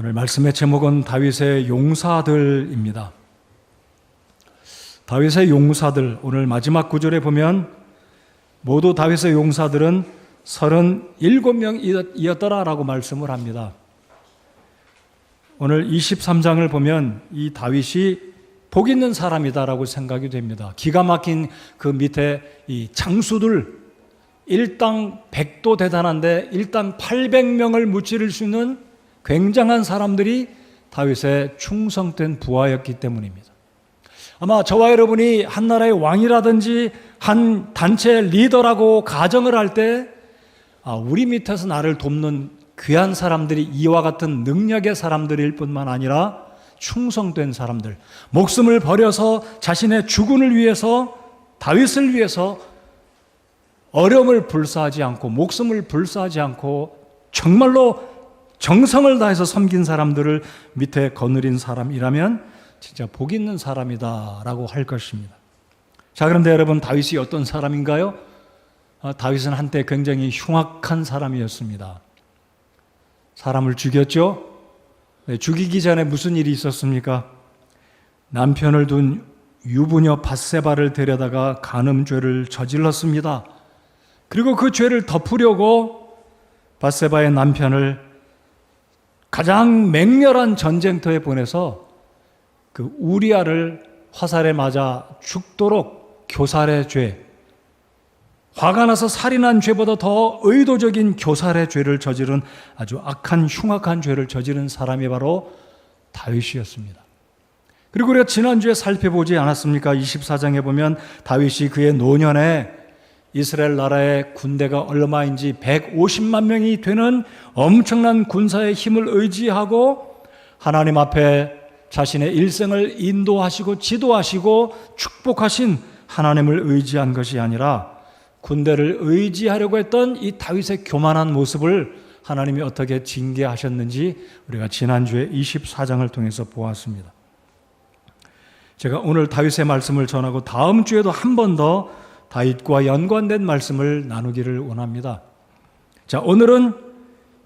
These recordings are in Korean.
오늘 말씀의 제목은 다윗의 용사들입니다. 다윗의 용사들, 오늘 마지막 구절에 보면 모두 다윗의 용사들은 37명이었더라라고 말씀을 합니다. 오늘 23장을 보면 이 다윗이 복 있는 사람이다라고 생각이 됩니다. 기가 막힌 그 밑에 이 장수들, 일당 100도 대단한데 일당 800명을 무찌를 수 있는 굉장한 사람들이 다윗의 충성된 부하였기 때문입니다. 아마 저와 여러분이 한 나라의 왕이라든지 한 단체의 리더라고 가정을 할 때 우리 밑에서 나를 돕는 귀한 사람들이 이와 같은 능력의 사람들일 뿐만 아니라 충성된 사람들, 목숨을 버려서 자신의 주군을 위해서, 다윗을 위해서 어려움을 불사하지 않고 목숨을 불사하지 않고 정말로 정성을 다해서 섬긴 사람들을 밑에 거느린 사람이라면 진짜 복 있는 사람이다라고 할 것입니다. 자, 그런데 여러분, 다윗이 어떤 사람인가요? 다윗은 한때 굉장히 흉악한 사람이었습니다. 사람을 죽였죠? 죽이기 전에 무슨 일이 있었습니까? 남편을 둔 유부녀 밧세바를 데려다가 간음죄를 저질렀습니다. 그리고 그 죄를 덮으려고 밧세바의 남편을 가장 맹렬한 전쟁터에 보내서 그 우리아를 화살에 맞아 죽도록 교살의 죄, 화가 나서 살인한 죄보다 더 의도적인 교살의 죄를 저지른 아주 악한 흉악한 죄를 저지른 사람이 바로 다윗이었습니다. 그리고 우리가 지난주에 살펴보지 않았습니까? 24장에 보면 다윗이 그의 노년에 이스라엘 나라의 군대가 얼마인지 150만 명이 되는 엄청난 군사의 힘을 의지하고 하나님 앞에 자신의 일생을 인도하시고 지도하시고 축복하신 하나님을 의지한 것이 아니라 군대를 의지하려고 했던 이 다윗의 교만한 모습을 하나님이 어떻게 징계하셨는지 우리가 지난주에 24장을 통해서 보았습니다. 제가 오늘 다윗의 말씀을 전하고 다음 주에도 한 번 더 다윗과 연관된 말씀을 나누기를 원합니다. 자, 오늘은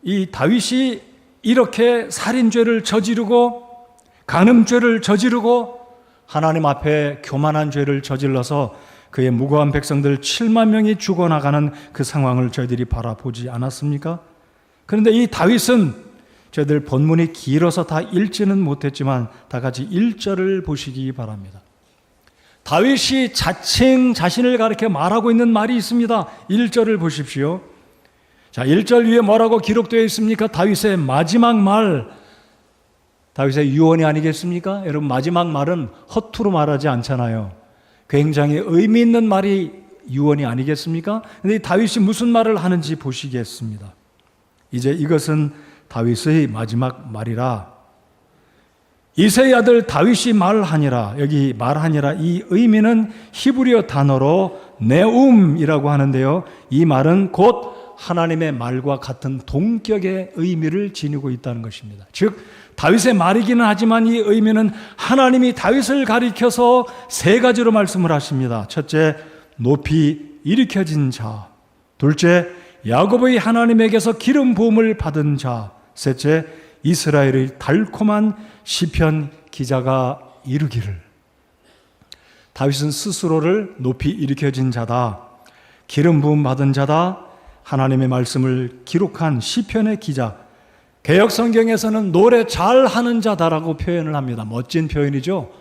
이 다윗이 이렇게 살인죄를 저지르고 간음죄를 저지르고 하나님 앞에 교만한 죄를 저질러서 그의 무고한 백성들 7만 명이 죽어나가는 그 상황을 저희들이 바라보지 않았습니까? 그런데 이 다윗은 저희들 본문이 길어서 다 읽지는 못했지만 다 같이 1절을 보시기 바랍니다. 다윗이 자칭 자신을 가리켜 말하고 있는 말이 있습니다. 1절을 보십시오. 자, 1절 위에 뭐라고 기록되어 있습니까? 다윗의 마지막 말, 다윗의 유언이 아니겠습니까? 여러분, 마지막 말은 허투루 말하지 않잖아요. 굉장히 의미 있는 말이 유언이 아니겠습니까? 그런데 다윗이 무슨 말을 하는지 보시겠습니다. 이제 이것은 다윗의 마지막 말이라. 이새의 아들 다윗이 말하니라. 여기 말하니라, 이 의미는 히브리어 단어로 네움이라고 하는데요, 이 말은 곧 하나님의 말과 같은 동격의 의미를 지니고 있다는 것입니다. 즉 다윗의 말이기는 하지만 이 의미는 하나님이 다윗을 가리켜서 세 가지로 말씀을 하십니다. 첫째, 높이 일으켜진 자. 둘째, 야곱의 하나님에게서 기름 부음을 받은 자. 셋째, 이스라엘의 달콤한 시편 기자가 이르기를. 다윗은 스스로를 높이 일으켜진 자다, 기름 부음 받은 자다, 하나님의 말씀을 기록한 시편의 기자, 개역 성경에서는 노래 잘하는 자다라고 표현을 합니다. 멋진 표현이죠.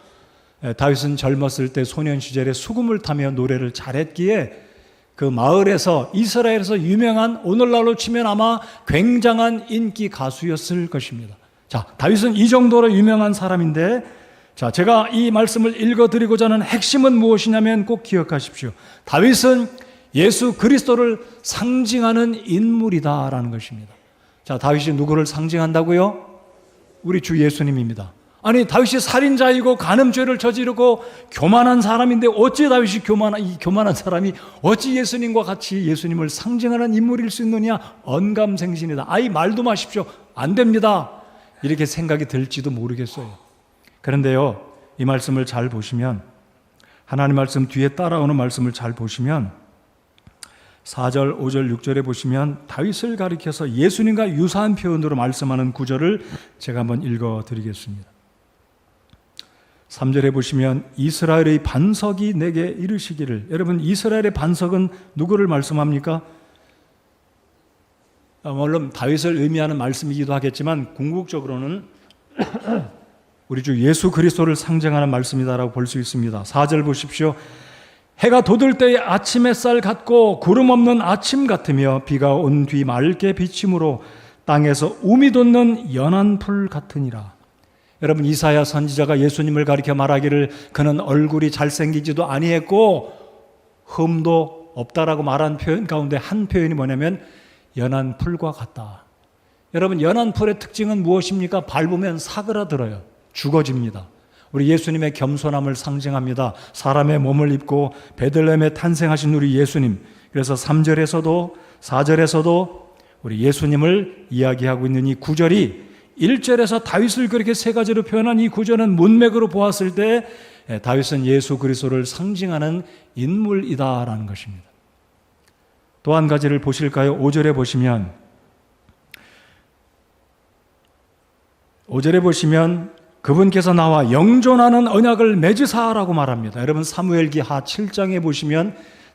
다윗은 젊었을 때 소년 시절에 수금을 타며 노래를 잘했기에 그 마을에서, 이스라엘에서 유명한, 오늘날로 치면 아마 굉장한 인기 가수였을 것입니다. 자, 다윗은 이 정도로 유명한 사람인데, 자, 제가 이 말씀을 읽어드리고자 하는 핵심은 무엇이냐면 꼭 기억하십시오. 다윗은 예수 그리스도를 상징하는 인물이다라는 것입니다. 자, 다윗이 누구를 상징한다고요? 우리 주 예수님입니다. 아니, 다윗이 살인자이고 간음죄를 저지르고 교만한 사람인데 어찌 다윗이 이 교만한 사람이 어찌 예수님과 같이 예수님을 상징하는 인물일 수 있느냐? 언감생신이다. 아이, 말도 마십시오. 안 됩니다. 이렇게 생각이 들지도 모르겠어요. 그런데요, 이 말씀을 잘 보시면, 하나님 말씀 뒤에 따라오는 말씀을 잘 보시면 4절, 5절, 6절에 보시면 다윗을 가리켜서 예수님과 유사한 표현으로 말씀하는 구절을 제가 한번 읽어드리겠습니다. 3절에 보시면 이스라엘의 반석이 내게 이르시기를. 여러분, 이스라엘의 반석은 누구를 말씀합니까? 물론 다윗을 의미하는 말씀이기도 하겠지만 궁극적으로는 우리 주 예수 그리스도를 상징하는 말씀이다라고 볼 수 있습니다. 4절 보십시오. 해가 돋을 때의 아침 햇살 같고 구름 없는 아침 같으며 비가 온 뒤 맑게 비침으로 땅에서 움이 돋는 연한 풀 같으니라. 여러분, 이사야 선지자가 예수님을 가리켜 말하기를 그는 얼굴이 잘생기지도 아니했고 흠도 없다라고 말한 표현 가운데 한 표현이 뭐냐면 연한 풀과 같다. 여러분, 연한 풀의 특징은 무엇입니까? 밟으면 사그라들어요. 죽어집니다. 우리 예수님의 겸손함을 상징합니다. 사람의 몸을 입고 베들레헴에 탄생하신 우리 예수님. 그래서 3절에서도 4절에서도 우리 예수님을 이야기하고 있는 이 구절이 1절에서 다윗을 그렇게 세 가지로 표현한 이 구절은 문맥으로 보았을 때 다윗은 예수 그리스도를 상징하는 인물이다라는 것입니다. 또 한 가지를 보실까요? 5절에 보시면 그분께서 나와 영존하는 언약을 맺으사라고 말합니다. 여러분, 사무엘기 하 7장에 보시면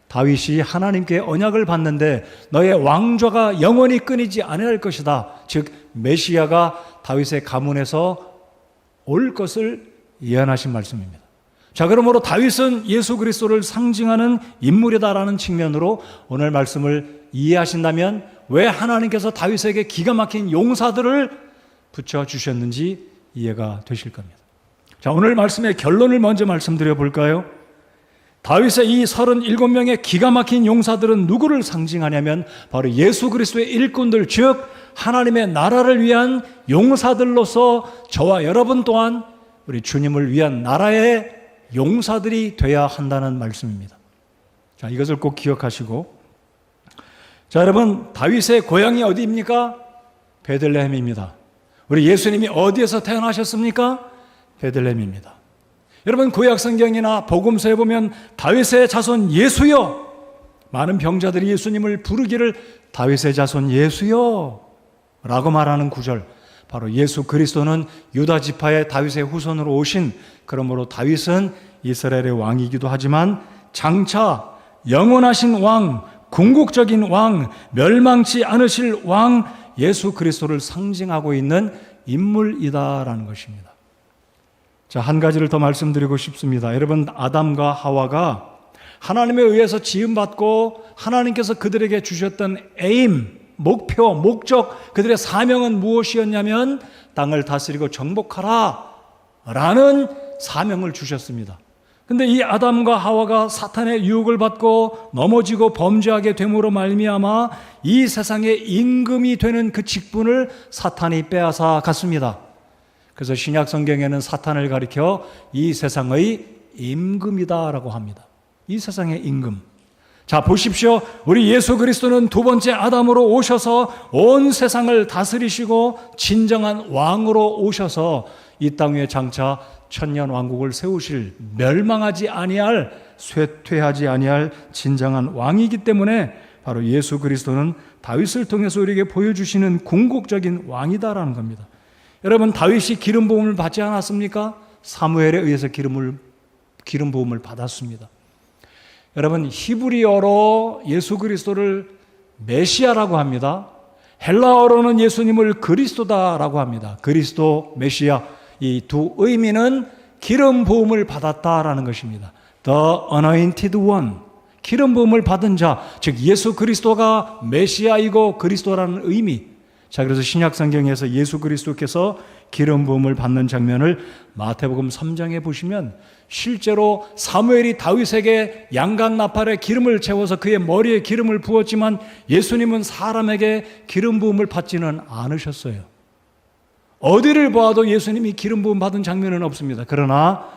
다윗이 하나님께 언약을 받는데 너의 왕좌가 영원히 끊이지 아니할 것이다. 즉 메시아가 다윗의 가문에서 올 것을 예언하신 말씀입니다. 자, 그러므로 다윗은 예수 그리스도를 상징하는 인물이다라는 측면으로 오늘 말씀을 이해하신다면 왜 하나님께서 다윗에게 기가 막힌 용사들을 붙여주셨는지 이해가 되실 겁니다. 자, 오늘 말씀의 결론을 먼저 말씀드려 볼까요? 다윗의 이 37명의 기가 막힌 용사들은 누구를 상징하냐면 바로 예수 그리스도의 일꾼들, 즉 하나님의 나라를 위한 용사들로서 저와 여러분 또한 우리 주님을 위한 나라의 용사들이 돼야 한다는 말씀입니다. 자, 이것을 꼭 기억하시고, 자, 여러분, 다윗의 고향이 어디입니까? 베들레헴입니다. 우리 예수님이 어디에서 태어나셨습니까? 베들레헴입니다. 여러분, 구약 성경이나 복음서에 보면 다윗의 자손 예수여, 많은 병자들이 예수님을 부르기를 다윗의 자손 예수여 라고 말하는 구절, 바로 예수 그리스도는 유다 지파의 다윗의 후손으로 오신, 그러므로 다윗은 이스라엘의 왕이기도 하지만 장차 영원하신 왕, 궁극적인 왕, 멸망치 않으실 왕 예수 그리스도를 상징하고 있는 인물이다라는 것입니다. 자, 한 가지를 더 말씀드리고 싶습니다. 여러분, 아담과 하와가 하나님에 의해서 지음받고 하나님께서 그들에게 주셨던 에임, 목표, 목적, 그들의 사명은 무엇이었냐면 땅을 다스리고 정복하라 라는 사명을 주셨습니다. 근데 이 아담과 하와가 사탄의 유혹을 받고 넘어지고 범죄하게 됨으로 말미암아 이 세상의 임금이 되는 그 직분을 사탄이 빼앗아 갔습니다. 그래서 신약 성경에는 사탄을 가리켜 이 세상의 임금이다라고 합니다. 이 세상의 임금. 자, 보십시오. 우리 예수 그리스도는 두 번째 아담으로 오셔서 온 세상을 다스리시고 진정한 왕으로 오셔서 이 땅 위에 장차 천년 왕국을 세우실, 멸망하지 아니할, 쇠퇴하지 아니할 진정한 왕이기 때문에 바로 예수 그리스도는 다윗을 통해서 우리에게 보여주시는 궁극적인 왕이다라는 겁니다. 여러분, 다윗이 기름 부음을 받지 않았습니까? 사무엘에 의해서 기름 부음을 받았습니다. 여러분, 히브리어로 예수 그리스도를 메시아라고 합니다. 헬라어로는 예수님을 그리스도다라고 합니다. 그리스도, 메시아, 이 두 의미는 기름 부음을 받았다라는 것입니다. The anointed one, 기름 부음을 받은 자, 즉 예수 그리스도가 메시아이고 그리스도라는 의미. 자, 그래서 신약 성경에서 예수 그리스도께서 기름 부음을 받는 장면을 마태복음 3장에 보시면 실제로 사무엘이 다윗에게 양각 나팔에 기름을 채워서 그의 머리에 기름을 부었지만 예수님은 사람에게 기름 부음을 받지는 않으셨어요. 어디를 보아도 예수님이 기름 부음 받은 장면은 없습니다. 그러나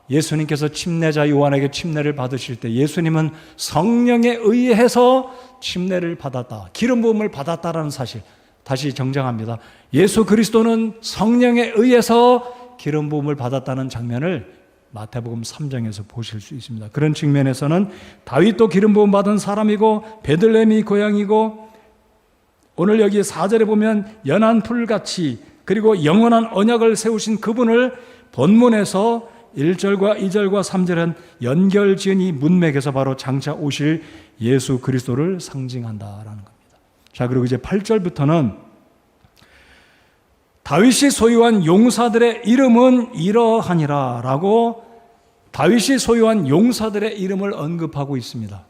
예수님께서 침례자 요한에게 침례를 받으실 때 예수님은 성령에 의해서 침례를 받았다, 기름 부음을 받았다라는 사실 다시 정정합니다. 예수 그리스도는 성령에 의해서 기름 부음을 받았다는 장면을 마태복음 3장에서 보실 수 있습니다. 그런 측면에서는 다윗도 기름 부음 받은 사람이고 베들레헴이 고향이고, 오늘 여기 4절에 보면 연한 풀같이, 그리고 영원한 언약을 세우신 그분을 본문에서 1절과 2절과 3절은 연결지은 이 문맥에서 바로 장차 오실 예수 그리스도를 상징한다라는 겁니다. 자, 그리고 이제 8절부터는 다윗이 소유한 용사들의 이름은 이러하니라 라고 다윗이 소유한 용사들의 이름을 언급하고 있습니다.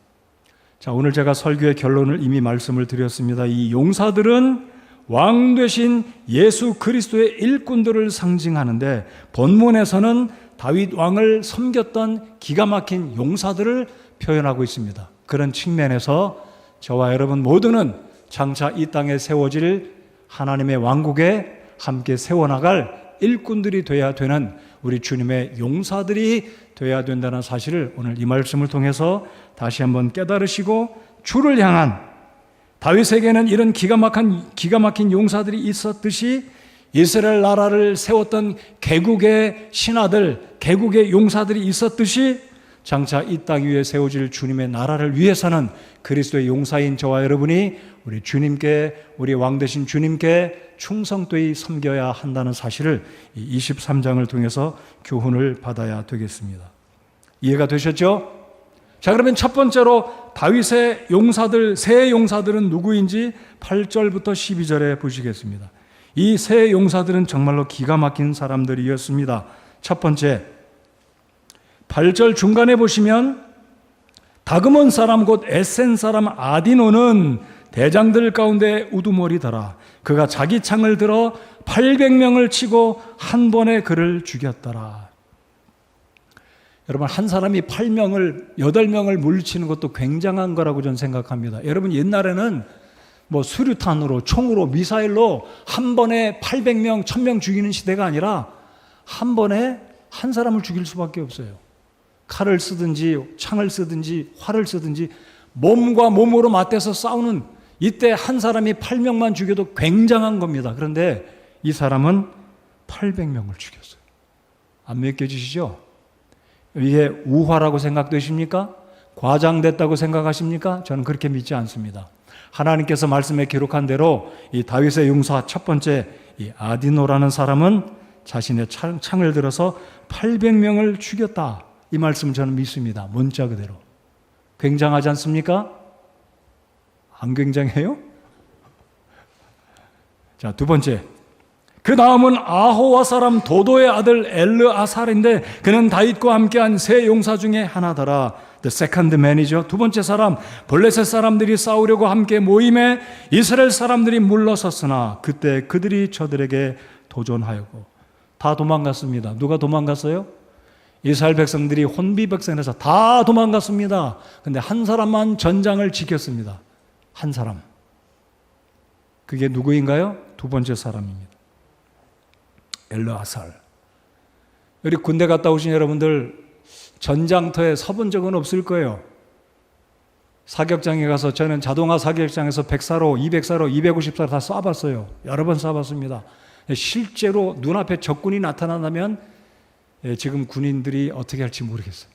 자, 오늘 제가 설교의 결론을 이미 말씀을 드렸습니다. 이 용사들은 왕 되신 예수 그리스도의 일꾼들을 상징하는데, 본문에서는 다윗 왕을 섬겼던 기가 막힌 용사들을 표현하고 있습니다. 그런 측면에서 저와 여러분 모두는 장차 이 땅에 세워질 하나님의 왕국에 함께 세워나갈 일꾼들이 되어야 되는 우리 주님의 용사들이 되어야 된다는 사실을 오늘 이 말씀을 통해서 다시 한번 깨달으시고, 주를 향한, 다윗에게는 이런 기가 막힌 용사들이 있었듯이 이스라엘 나라를 세웠던 개국의 신하들, 개국의 용사들이 있었듯이 장차 이 땅 위에 세워질 주님의 나라를 위해서는 그리스도의 용사인 저와 여러분이 우리 주님께, 우리 왕 되신 주님께 충성되이 섬겨야 한다는 사실을 이 23장을 통해서 교훈을 받아야 되겠습니다. 이해가 되셨죠? 자, 그러면 첫 번째로 다윗의 용사들, 세 용사들은 누구인지 8절부터 12절에 보시겠습니다. 이 세 용사들은 정말로 기가 막힌 사람들이었습니다. 첫 번째, 8절 중간에 보시면 다그몬 사람 곧 에센 사람 아디노는 대장들 가운데 우두머리더라. 그가 자기 창을 들어 800명을 치고 한 번에 그를 죽였더라. 여러분, 한 사람이 8명을 물리치는 것도 굉장한 거라고 저는 생각합니다. 여러분, 옛날에는 뭐 수류탄으로, 총으로, 미사일로 한 번에 800명, 1000명 죽이는 시대가 아니라 한 번에 한 사람을 죽일 수밖에 없어요. 칼을 쓰든지 창을 쓰든지 활을 쓰든지 몸과 몸으로 맞대서 싸우는, 이때 한 사람이 8명만 죽여도 굉장한 겁니다. 그런데 이 사람은 800명을 죽였어요. 안 믿겨지시죠? 이게 우화라고 생각되십니까? 과장됐다고 생각하십니까? 저는 그렇게 믿지 않습니다. 하나님께서 말씀에 기록한 대로 이 다윗의 용사 첫 번째 이 아디노라는 사람은 자신의 창을 들어서 800명을 죽였다. 이 말씀 저는 믿습니다. 문자 그대로. 굉장하지 않습니까? 안 굉장해요? 자, 두 번째. 그 다음은 아호와 사람 도도의 아들 엘르아살인데 그는 다윗과 함께한 세 용사 중에 하나더라. The second man이죠. 두 번째 사람, 블레셋 사람들이 싸우려고 함께 모임에 이스라엘 사람들이 물러섰으나 그때 그들이 저들에게 도전하였고, 다 도망갔습니다. 누가 도망갔어요? 이스라엘 백성들이 혼비 백성에서 다 도망갔습니다. 근데 한 사람만 전장을 지켰습니다. 한 사람. 그게 누구인가요? 두 번째 사람입니다. 엘르아살. 우리 군대 갔다 오신 여러분들 전장터에 서본 적은 없을 거예요. 사격장에 가서 저는 자동화 사격장에서 100사로, 200사로, 250사로 다 쏴봤어요. 여러 번 쏴봤습니다. 실제로 눈앞에 적군이 나타난다면 지금 군인들이 어떻게 할지 모르겠어요.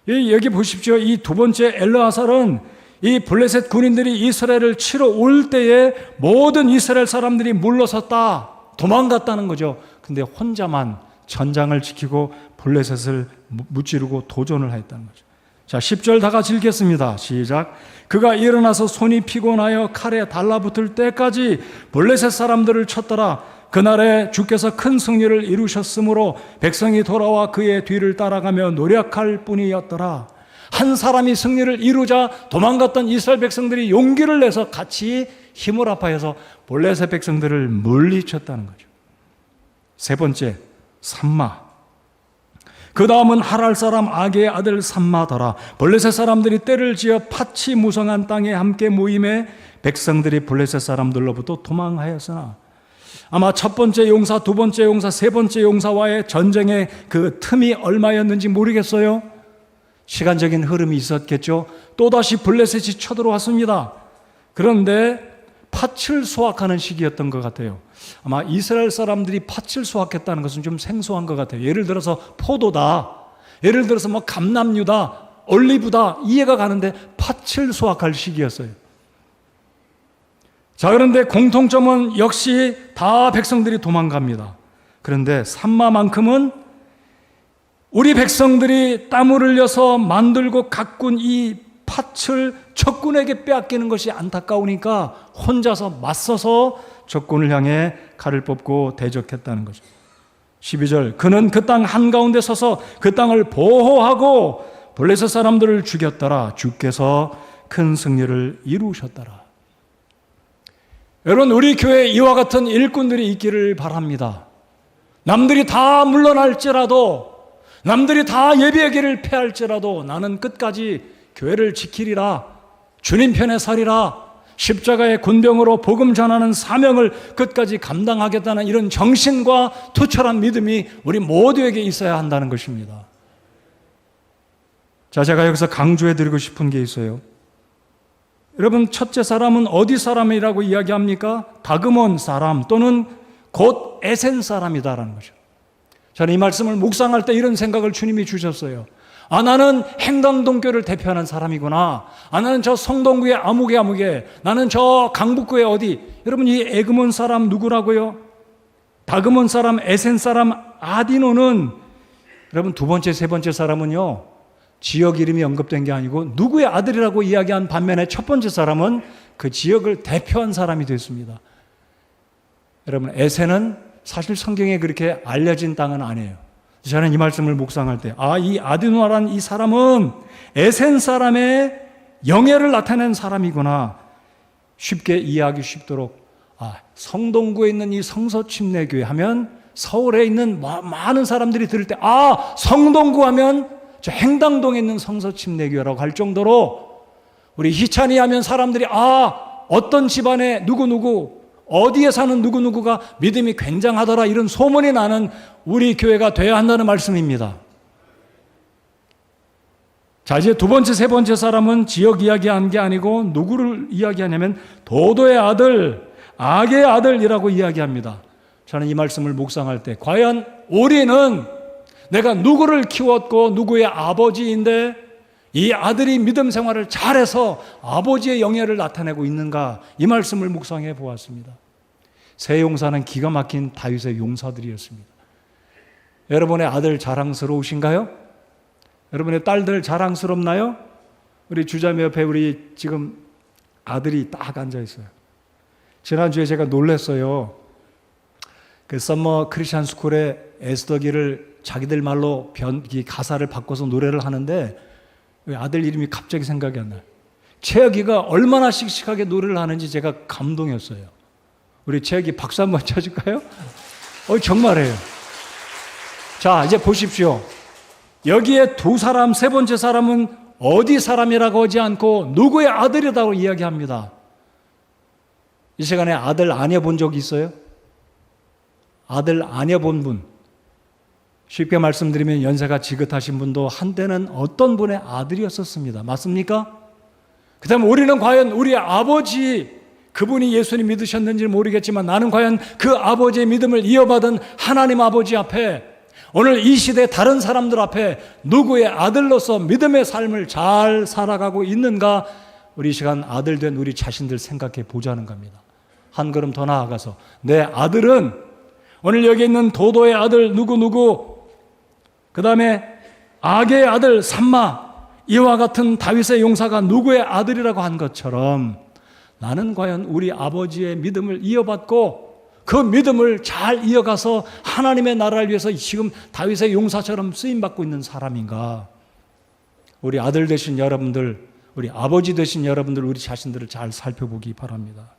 여기 보십시오. 이 두 번째 엘르아살은 이 블레셋 군인들이 이스라엘을 치러 올 때에 모든 이스라엘 사람들이 물러섰다, 도망갔다는 거죠. 근데 혼자만 전장을 지키고 블레셋을 무찌르고 도전을 했다는 거죠. 자, 10절 다 같이 읽겠습니다. 시작. 그가 일어나서 손이 피곤하여 칼에 달라붙을 때까지 블레셋 사람들을 쳤더라. 그날에 주께서 큰 승리를 이루셨으므로 백성이 돌아와 그의 뒤를 따라가며 노력할 뿐이었더라. 한 사람이 승리를 이루자 도망갔던 이스라엘 백성들이 용기를 내서 같이 힘을 합하여서 블레셋 백성들을 물리쳤다는 거죠. 세 번째, 삼마. 그 다음은 하랄 사람 아게의 아들 삼마더라. 블레셋 사람들이 때를 지어 팥이 무성한 땅에 함께 모임에 백성들이 블레셋 사람들로부터 도망하였으나, 아마 첫 번째 용사, 두 번째 용사, 세 번째 용사와의 전쟁의 그 틈이 얼마였는지 모르겠어요. 시간적인 흐름이 있었겠죠. 또다시 블레셋이 쳐들어왔습니다. 그런데 팥을 수확하는 시기였던 것 같아요. 아마 이스라엘 사람들이 팥을 수확했다는 것은 좀 생소한 것 같아요. 예를 들어서 포도다. 예를 들어서 뭐 감남류다, 올리브다 이해가 가는데 팥을 수확할 시기였어요. 자, 그런데 공통점은 역시 다 백성들이 도망갑니다. 그런데 산마만큼은 우리 백성들이 땀을 흘려서 만들고 가꾼 이 팥을 적군에게 빼앗기는 것이 안타까우니까 혼자서 맞서서 적군을 향해 칼을 뽑고 대적했다는 거죠. 12절, 그는 그 땅 한가운데 서서 그 땅을 보호하고 블레셋 사람들을 죽였더라. 주께서 큰 승리를 이루셨더라. 여러분, 우리 교회에 이와 같은 일꾼들이 있기를 바랍니다. 남들이 다 물러날지라도, 남들이 다 예배하기를 패할지라도 나는 끝까지 교회를 지키리라, 주님 편에 서리라, 십자가의 군병으로 복음 전하는 사명을 끝까지 감당하겠다는 이런 정신과 투철한 믿음이 우리 모두에게 있어야 한다는 것입니다. 자, 제가 여기서 강조해 드리고 싶은 게 있어요. 여러분, 첫째 사람은 어디 사람이라고 이야기합니까? 다그몬 사람 또는 곧 에센 사람이다라는 거죠. 저는 이 말씀을 묵상할 때 이런 생각을 주님이 주셨어요. 아, 나는 행당동교를 대표하는 사람이구나. 아, 나는 저 성동구의 아무개, 나는 저 강북구의 어디. 여러분, 이 에그몬 사람 누구라고요? 다그몬 사람, 에센 사람, 아디노는 여러분 두 번째, 세 번째 사람은요, 지역 이름이 언급된 게 아니고 누구의 아들이라고 이야기한 반면에 첫 번째 사람은 그 지역을 대표한 사람이 됐습니다. 여러분, 에센은 사실 성경에 그렇게 알려진 땅은 아니에요. 저는 이 말씀을 묵상할 때, 아, 이 아디노라는 이 사람은 에센 사람의 영예를 나타낸 사람이구나. 쉽게 이해하기 쉽도록, 아, 성동구에 있는 이 성서침례교회 하면 서울에 있는 많은 사람들이 들을 때, 아, 성동구 하면 저 행당동에 있는 성서침례교회라고 할 정도로, 우리 희찬이 하면 사람들이, 아, 어떤 집안에 누구누구, 어디에 사는 누구누구가 믿음이 굉장하더라, 이런 소문이 나는 우리 교회가 되어야 한다는 말씀입니다. 자, 이제 두 번째, 세 번째 사람은 지역 이야기한 게 아니고 누구를 이야기하냐면 도도의 아들, 악의 아들이라고 이야기합니다. 저는 이 말씀을 묵상할 때 과연 우리는 내가 누구를 키웠고 누구의 아버지인데 이 아들이 믿음 생활을 잘해서 아버지의 영예를 나타내고 있는가, 이 말씀을 묵상해 보았습니다. 세 용사는 기가 막힌 다윗의 용사들이었습니다. 여러분의 아들 자랑스러우신가요? 여러분의 딸들 자랑스럽나요? 우리 주자매 옆에 우리 지금 아들이 딱 앉아 있어요. 지난주에 제가 놀랐어요. 그 썸머 크리스천 스쿨의 에스더기를 자기들 말로 가사를 바꿔서 노래를 하는데 왜 아들 이름이 갑자기 생각이 안 나요. 채혁이가 얼마나 씩씩하게 노래를 하는지 제가 감동이었어요. 우리 채혁이 박수 한번 쳐줄까요? 정말이에요. 자, 이제 보십시오. 여기에 두 사람, 세 번째 사람은 어디 사람이라고 하지 않고 누구의 아들이라고 이야기합니다. 이 시간에 아들 아내 본 적 있어요? 아들 아내 본 분. 쉽게 말씀드리면 연세가 지긋하신 분도 한때는 어떤 분의 아들이었었습니다. 맞습니까? 그 다음에 우리는 과연 우리 아버지, 그분이 예수님 믿으셨는지는 모르겠지만 나는 과연 그 아버지의 믿음을 이어받은 하나님 아버지 앞에, 오늘 이 시대 다른 사람들 앞에 누구의 아들로서 믿음의 삶을 잘 살아가고 있는가, 우리 시간 아들 된 우리 자신들 생각해 보자는 겁니다. 한 걸음 더 나아가서 내 아들은 오늘 여기 있는 도도의 아들 누구누구, 그 다음에 악의 아들 삼마, 이와 같은 다윗의 용사가 누구의 아들이라고 한 것처럼 나는 과연 우리 아버지의 믿음을 이어받고 그 믿음을 잘 이어가서 하나님의 나라를 위해서 지금 다윗의 용사처럼 쓰임받고 있는 사람인가. 우리 아들 되신 여러분들, 우리 아버지 되신 여러분들, 우리 자신들을 잘 살펴보기 바랍니다.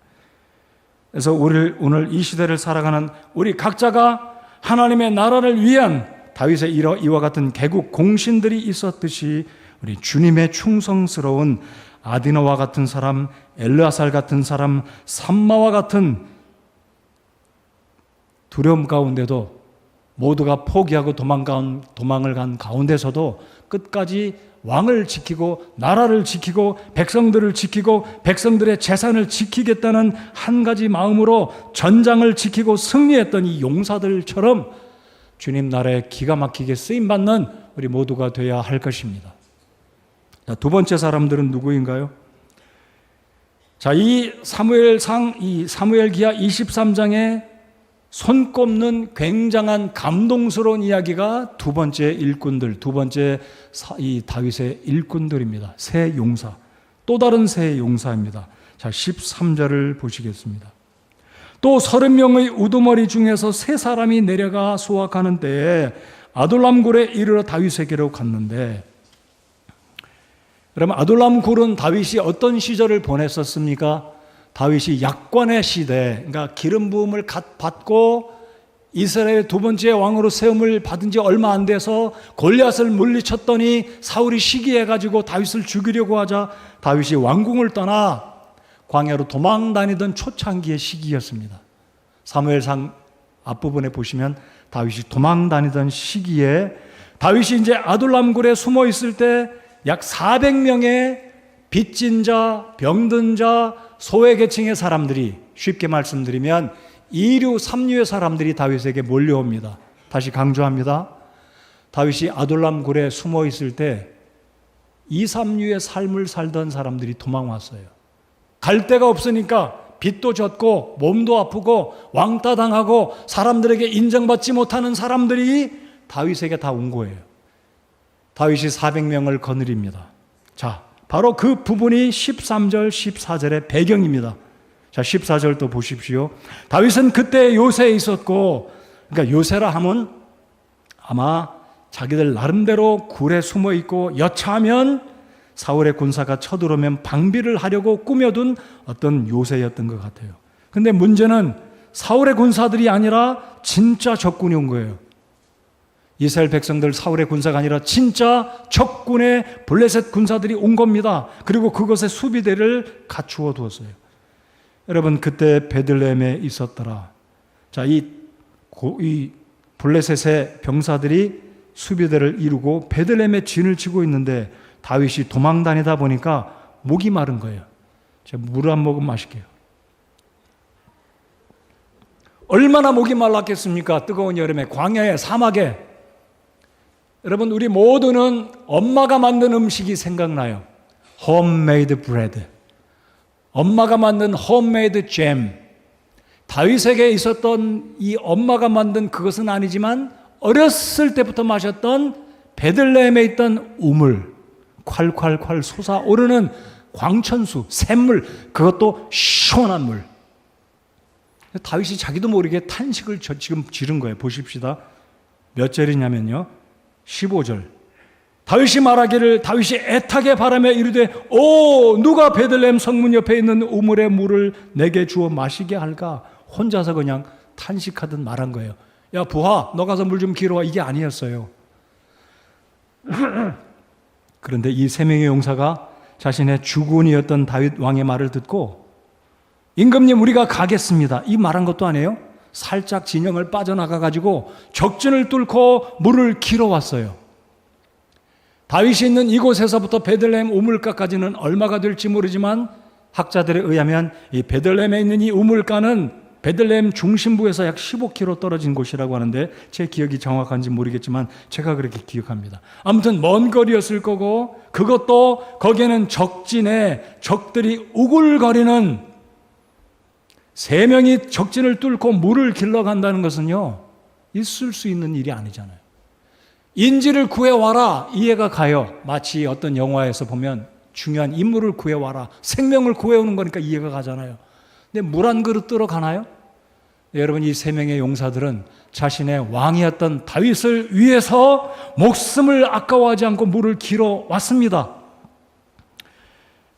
그래서 오늘 이 시대를 살아가는 우리 각자가 하나님의 나라를 위한 다윗의 이와 같은 개국 공신들이 있었듯이 우리 주님의 충성스러운 아디노와 같은 사람, 엘르아살 같은 사람, 삼마와 같은 두려움 가운데도 모두가 포기하고 도망을 간 가운데서도 끝까지 왕을 지키고 나라를 지키고 백성들을 지키고 백성들의 재산을 지키겠다는 한 가지 마음으로 전장을 지키고 승리했던 이 용사들처럼 주님 나라에 기가 막히게 쓰임받는 우리 모두가 되어야 할 것입니다. 자, 두 번째 사람들은 누구인가요? 자, 이 사무엘기하 23장에 손꼽는 굉장한 감동스러운 이야기가 두 번째 일꾼들, 두 번째 이 다윗의 일꾼들입니다. 새 용사, 또 다른 새 용사입니다. 자, 13절을 보시겠습니다. 또 30명의 우두머리 중에서 세 사람이 내려가 수확하는 때에 아둘람 굴에 이르러 다윗에게로 갔는데, 그러면 아둘람 굴은 다윗이 어떤 시절을 보냈었습니까? 다윗이 약관의 시대, 그러니까 기름 부음을 받고 이스라엘 두 번째 왕으로 세움을 받은 지 얼마 안 돼서 골리앗을 물리쳤더니 사울이 시기해가지고 다윗을 죽이려고 하자 다윗이 왕궁을 떠나 광야로 도망 다니던 초창기의 시기였습니다. 사무엘상 앞부분에 보시면 다윗이 도망 다니던 시기에 다윗이 이제 아둘람 굴에 숨어 있을 때 약 400명의 빚진 자, 병든 자, 소외계층의 사람들이, 쉽게 말씀드리면 2류, 3류의 사람들이 다윗에게 몰려옵니다. 다시 강조합니다. 다윗이 아둘람 굴에 숨어 있을 때 2, 3류의 삶을 살던 사람들이 도망왔어요. 갈 데가 없으니까 빚도 졌고 몸도 아프고 왕따당하고 사람들에게 인정받지 못하는 사람들이 다윗에게 다 온 거예요. 다윗이 400명을 거느립니다. 자, 바로 그 부분이 13절, 14절의 배경입니다. 자, 14절 또 보십시오. 다윗은 그때 요새에 있었고, 그러니까 요새라 하면 아마 자기들 나름대로 굴에 숨어 있고 여차하면 사울의 군사가 쳐들어오면 방비를 하려고 꾸며둔 어떤 요새였던 것 같아요. 근데 문제는 사울의 군사들이 아니라 진짜 적군이 온 거예요. 이스라엘 백성들 사울의 군사가 아니라 진짜 적군의 블레셋 군사들이 온 겁니다. 그리고 그것에 수비대를 갖추어 두었어요. 여러분, 그때 베들레헴에 있었더라. 자, 이 블레셋의 병사들이 수비대를 이루고 베들레헴에 진을 치고 있는데 다윗이 도망 다니다 보니까 목이 마른 거예요. 제가 물 한 모금 마실게요. 얼마나 목이 말랐겠습니까? 뜨거운 여름에 광야에 사막에. 여러분, 우리 모두는 엄마가 만든 음식이 생각나요. 홈메이드 브레드, 엄마가 만든 홈메이드 잼. 다윗에게 있었던 이 엄마가 만든 그것은 아니지만 어렸을 때부터 마셨던 베들레헴에 있던 우물, 콸콸콸 솟아오르는 광천수, 샘물, 그것도 시원한 물. 다윗이 자기도 모르게 탄식을 지금 지른 거예요. 보십시다. 몇 절이냐면요, 15절. 다윗이 말하기를, 다윗이 애타게 바라며 이르되, 오, 누가 베들레헴 성문 옆에 있는 우물의 물을 내게 주어 마시게 할까? 혼자서 그냥 탄식하듯 말한 거예요. 야, 부하, 너 가서 물 좀 길어와. 이게 아니었어요. 그런데 이 세 명의 용사가 자신의 주군이었던 다윗 왕의 말을 듣고, 임금님, 우리가 가겠습니다. 이 말한 것도 아니에요. 살짝 진영을 빠져나가가지고 적진을 뚫고 물을 길어왔어요. 다윗이 있는 이곳에서부터 베들레헴 우물가까지는 얼마가 될지 모르지만 학자들에 의하면 이 베들레헴에 있는 이 우물가는 베들레헴 중심부에서 약 15km 떨어진 곳이라고 하는데 제 기억이 정확한지 모르겠지만 제가 그렇게 기억합니다. 아무튼 먼 거리였을 거고, 그것도 거기에는 적진에 적들이 우글거리는, 세 명이 적진을 뚫고 물을 길러간다는 것은요, 있을 수 있는 일이 아니잖아요. 인지를 구해와라, 이해가 가요. 마치 어떤 영화에서 보면 중요한 인물을 구해와라, 생명을 구해오는 거니까 이해가 가잖아요. 근데 물 한 그릇 뜨러 가나요? 여러분, 이 세 명의 용사들은 자신의 왕이었던 다윗을 위해서 목숨을 아까워하지 않고 물을 길어 왔습니다.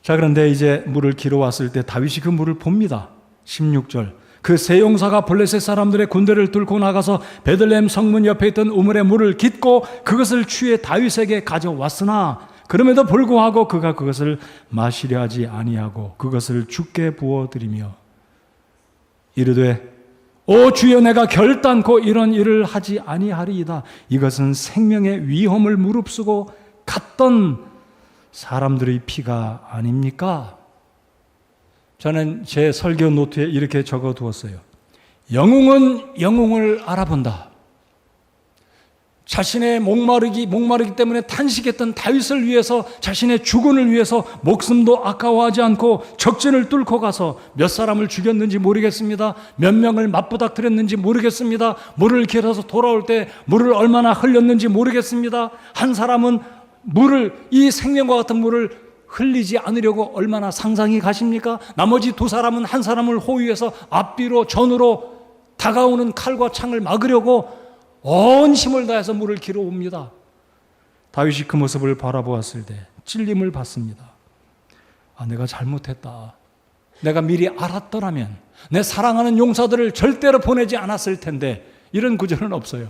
자, 그런데 이제 물을 길어 왔을 때 다윗이 그 물을 봅니다. 16절. 그 세 용사가 블레셋 사람들의 군대를 뚫고 나가서 베들레헴 성문 옆에 있던 우물의 물을 깃고 그것을 취해 다윗에게 가져왔으나 그럼에도 불구하고 그가 그것을 마시려 하지 아니하고 그것을 주께 부어드리며 이르되, 오 주여, 내가 결단코 이런 일을 하지 아니하리이다. 이것은 생명의 위험을 무릅쓰고 갔던 사람들의 피가 아닙니까? 저는 제 설교 노트에 이렇게 적어두었어요. 영웅은 영웅을 알아본다. 자신의 목마르기 때문에 탄식했던 다윗을 위해서, 자신의 주군을 위해서 목숨도 아까워하지 않고 적진을 뚫고 가서 몇 사람을 죽였는지 모르겠습니다. 몇 명을 맞부닥뜨렸는지 모르겠습니다. 물을 길어서 돌아올 때 물을 얼마나 흘렸는지 모르겠습니다. 한 사람은 이 생명과 같은 물을 흘리지 않으려고 얼마나 상상이 가십니까? 나머지 두 사람은 한 사람을 호위해서 앞뒤로 전으로 다가오는 칼과 창을 막으려고 온 힘을 다해서 물을 길어옵니다. 다윗이 그 모습을 바라보았을 때 찔림을 받습니다. 내가 잘못했다. 내가 미리 알았더라면 내 사랑하는 용사들을 절대로 보내지 않았을 텐데. 이런 구절은 없어요.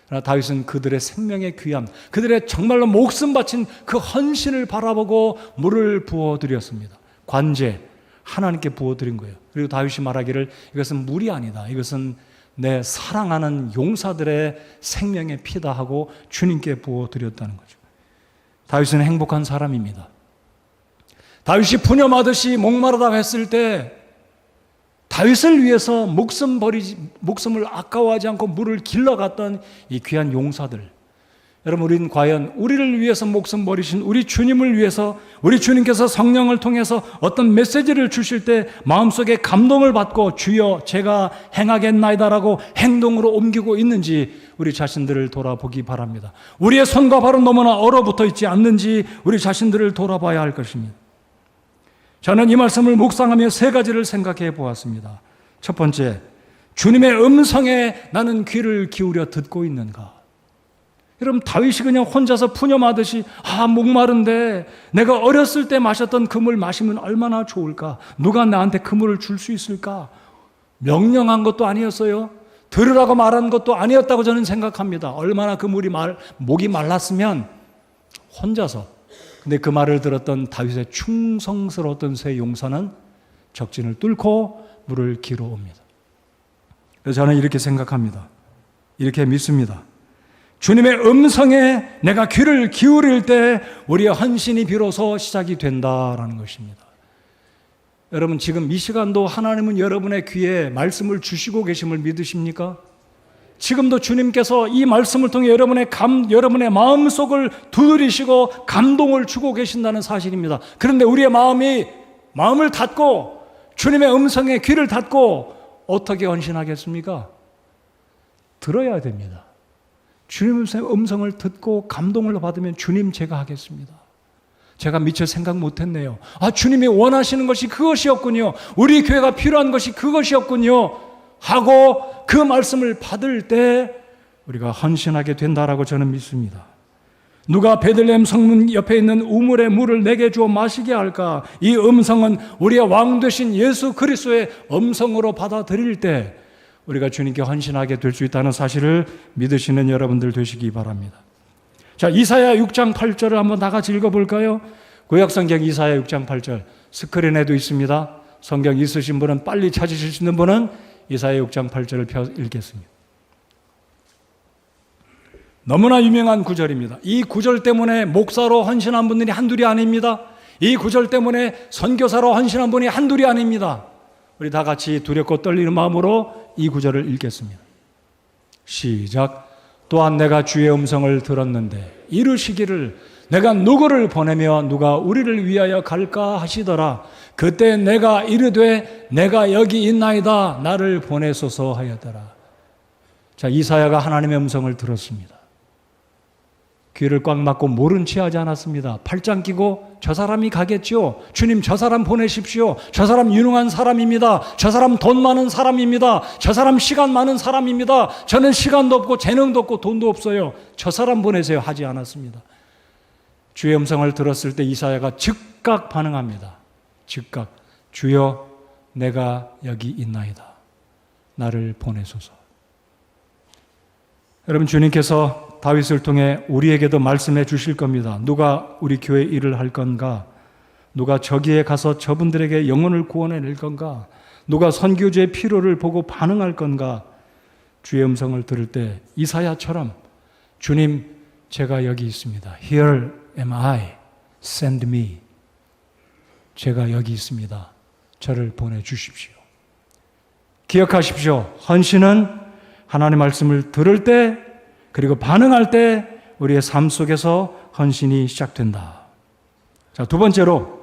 그러나 다윗은 그들의 생명의 귀함, 그들의 정말로 목숨 바친 그 헌신을 바라보고 물을 부어드렸습니다. 관제, 하나님께 부어드린 거예요. 그리고 다윗이 말하기를 이것은 물이 아니다. 이것은 내 사랑하는 용사들의 생명의 피다 하고 주님께 부어드렸다는 거죠. 다윗은 행복한 사람입니다. 다윗이 푸념하듯이 목마르다고 했을 때 다윗을 위해서 목숨을 아까워하지 않고 물을 길러갔던 이 귀한 용사들. 여러분, 우리는 과연 우리를 위해서 목숨 버리신 우리 주님을 위해서, 우리 주님께서 성령을 통해서 어떤 메시지를 주실 때 마음속에 감동을 받고 주여 제가 행하겠나이다라고 행동으로 옮기고 있는지 우리 자신들을 돌아보기 바랍니다. 우리의 손과 발은 너무나 얼어붙어 있지 않는지 우리 자신들을 돌아봐야 할 것입니다. 저는 이 말씀을 묵상하며 세 가지를 생각해 보았습니다. 첫 번째, 주님의 음성에 나는 귀를 기울여 듣고 있는가? 여러분, 다윗이 그냥 혼자서 푸념하듯이 목마른데 내가 어렸을 때 마셨던 그 물 마시면 얼마나 좋을까? 누가 나한테 그 물을 줄 수 있을까? 명령한 것도 아니었어요. 들으라고 말한 것도 아니었다고 저는 생각합니다. 얼마나 그 목이 말랐으면 혼자서. 근데 그 말을 들었던 다윗의 충성스러웠던 세 용사는 적진을 뚫고 물을 길어옵니다. 그래서 저는 이렇게 생각합니다. 이렇게 믿습니다. 주님의 음성에 내가 귀를 기울일 때 우리의 헌신이 비로소 시작이 된다라는 것입니다. 여러분, 지금 이 시간도 하나님은 여러분의 귀에 말씀을 주시고 계심을 믿으십니까? 지금도 주님께서 이 말씀을 통해 여러분의 마음속을 두드리시고 감동을 주고 계신다는 사실입니다. 그런데 우리의 마음을 닫고 주님의 음성에 귀를 닫고 어떻게 헌신하겠습니까? 들어야 됩니다. 주님의 음성을 듣고 감동을 받으면 주님 제가 하겠습니다. 제가 미처 생각 못했네요. 주님이 원하시는 것이 그것이었군요. 우리 교회가 필요한 것이 그것이었군요. 하고 그 말씀을 받을 때 우리가 헌신하게 된다라고 저는 믿습니다. 누가 베들레헴 성문 옆에 있는 우물의 물을 내게 주어 마시게 할까? 이 음성은 우리의 왕 되신 예수 그리스도의 음성으로 받아들일 때 우리가 주님께 헌신하게 될 수 있다는 사실을 믿으시는 여러분들 되시기 바랍니다. 자, 이사야 6장 8절을 한번 다 같이 읽어볼까요? 구약성경 이사야 6장 8절 스크린에도 있습니다. 성경 있으신 분은, 빨리 찾으실 수 있는 분은 이사야 6장 8절을 펴 읽겠습니다. 너무나 유명한 구절입니다. 이 구절 때문에 목사로 헌신한 분들이 한둘이 아닙니다. 이 구절 때문에 선교사로 헌신한 분이 한둘이 아닙니다. 우리 다 같이 두렵고 떨리는 마음으로 이 구절을 읽겠습니다. 시작. 또한 내가 주의 음성을 들었는데 이르시기를 내가 누구를 보내며 누가 우리를 위하여 갈까 하시더라. 그때 내가 이르되 내가 여기 있나이다. 나를 보내소서 하였더라. 자, 이사야가 하나님의 음성을 들었습니다. 귀를 꽉 막고 모른 체 하지 않았습니다. 팔짱 끼고 저 사람이 가겠죠. 주님, 저 사람 보내십시오. 저 사람 유능한 사람입니다. 저 사람 돈 많은 사람입니다. 저 사람 시간 많은 사람입니다. 저는 시간도 없고 재능도 없고 돈도 없어요. 저 사람 보내세요. 하지 않았습니다. 주의 음성을 들었을 때 이사야가 즉각 반응합니다. 즉각. 주여, 내가 여기 있나이다. 나를 보내소서. 여러분, 주님께서 다윗을 통해 우리에게도 말씀해 주실 겁니다. 누가 우리 교회 일을 할 건가? 누가 저기에 가서 저분들에게 영혼을 구원해낼 건가? 누가 선교주의 필요를 보고 반응할 건가? 주의 음성을 들을 때 이사야처럼 주님, 제가 여기 있습니다. Here am I. Send me. 제가 여기 있습니다. 저를 보내주십시오. 기억하십시오. 헌신은 하나님의 말씀을 들을 때 그리고 반응할 때 우리의 삶 속에서 헌신이 시작된다. 자, 두 번째로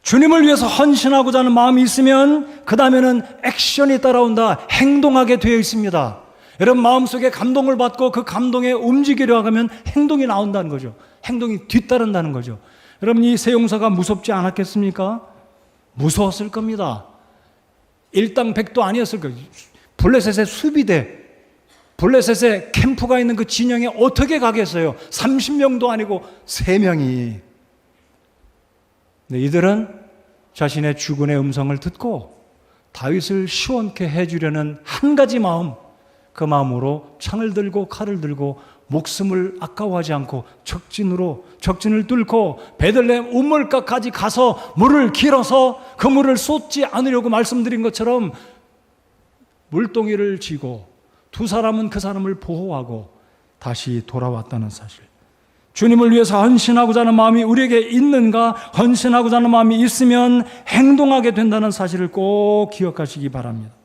주님을 위해서 헌신하고자 하는 마음이 있으면 그 다음에는 액션이 따라온다. 행동하게 되어 있습니다. 여러분 마음속에 감동을 받고 그 감동에 움직이려 하면 행동이 나온다는 거죠. 행동이 뒤따른다는 거죠. 여러분 이 새 용사가 무섭지 않았겠습니까? 무서웠을 겁니다. 일당백도 아니었을 거예요. 블레셋의 수비대, 블레셋의 캠프가 있는 그 진영에 어떻게 가겠어요? 30명도 아니고 3명이. 이들은 자신의 주군의 음성을 듣고 다윗을 시원케 해주려는 한 가지 마음, 그 마음으로 창을 들고 칼을 들고 목숨을 아까워하지 않고 적진을 뚫고 베들레헴 우물가까지 가서 물을 길어서 그 물을 쏟지 않으려고 말씀드린 것처럼 물동이를 쥐고 두 사람은 그 사람을 보호하고 다시 돌아왔다는 사실. 주님을 위해서 헌신하고자 하는 마음이 우리에게 있는가? 헌신하고자 하는 마음이 있으면 행동하게 된다는 사실을 꼭 기억하시기 바랍니다.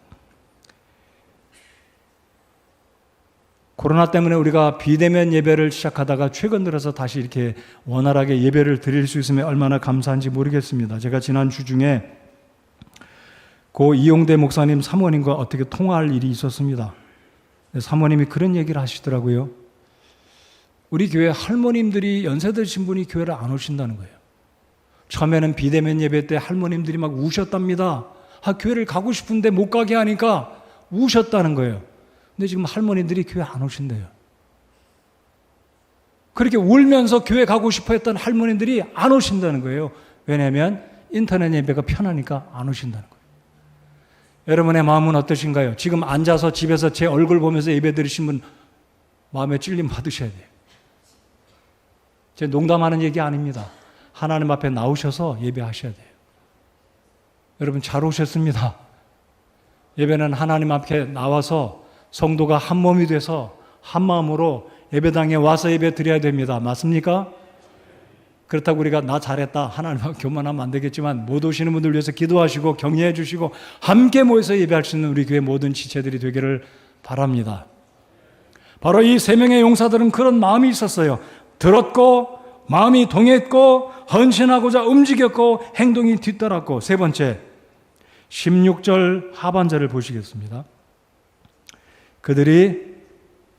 코로나 때문에 우리가 비대면 예배를 시작하다가 최근 들어서 다시 이렇게 원활하게 예배를 드릴 수 있으면 얼마나 감사한지 모르겠습니다. 제가 지난주 중에 고 이용대 목사님 사모님과 어떻게 통화할 일이 있었습니다. 사모님이 그런 얘기를 하시더라고요. 우리 교회 할머님들이 연세 드신 분이 교회를 안 오신다는 거예요. 처음에는 비대면 예배 때 할머님들이 막 우셨답니다. 교회를 가고 싶은데 못 가게 하니까 우셨다는 거예요. 근데 지금 할머니들이 교회 안 오신대요. 그렇게 울면서 교회 가고 싶어 했던 할머니들이 안 오신다는 거예요. 왜냐하면 인터넷 예배가 편하니까 안 오신다는 거예요. 여러분의 마음은 어떠신가요? 지금 앉아서 집에서 제 얼굴 보면서 예배 드리신 분 마음에 찔림 받으셔야 돼요. 제 농담하는 얘기 아닙니다. 하나님 앞에 나오셔서 예배하셔야 돼요. 여러분 잘 오셨습니다. 예배는 하나님 앞에 나와서 성도가 한 몸이 돼서 한 마음으로 예배당에 와서 예배 드려야 됩니다. 맞습니까? 그렇다고 우리가 나 잘했다 하나님하고 교만하면 안 되겠지만 못 오시는 분들 위해서 기도하시고 격려해 주시고 함께 모여서 예배할 수 있는 우리 교회 모든 지체들이 되기를 바랍니다. 바로 이 3명의 용사들은 그런 마음이 있었어요. 들었고 마음이 동했고 헌신하고자 움직였고 행동이 뒤따랐고. 세 번째 16절 하반절을 보시겠습니다. 그들이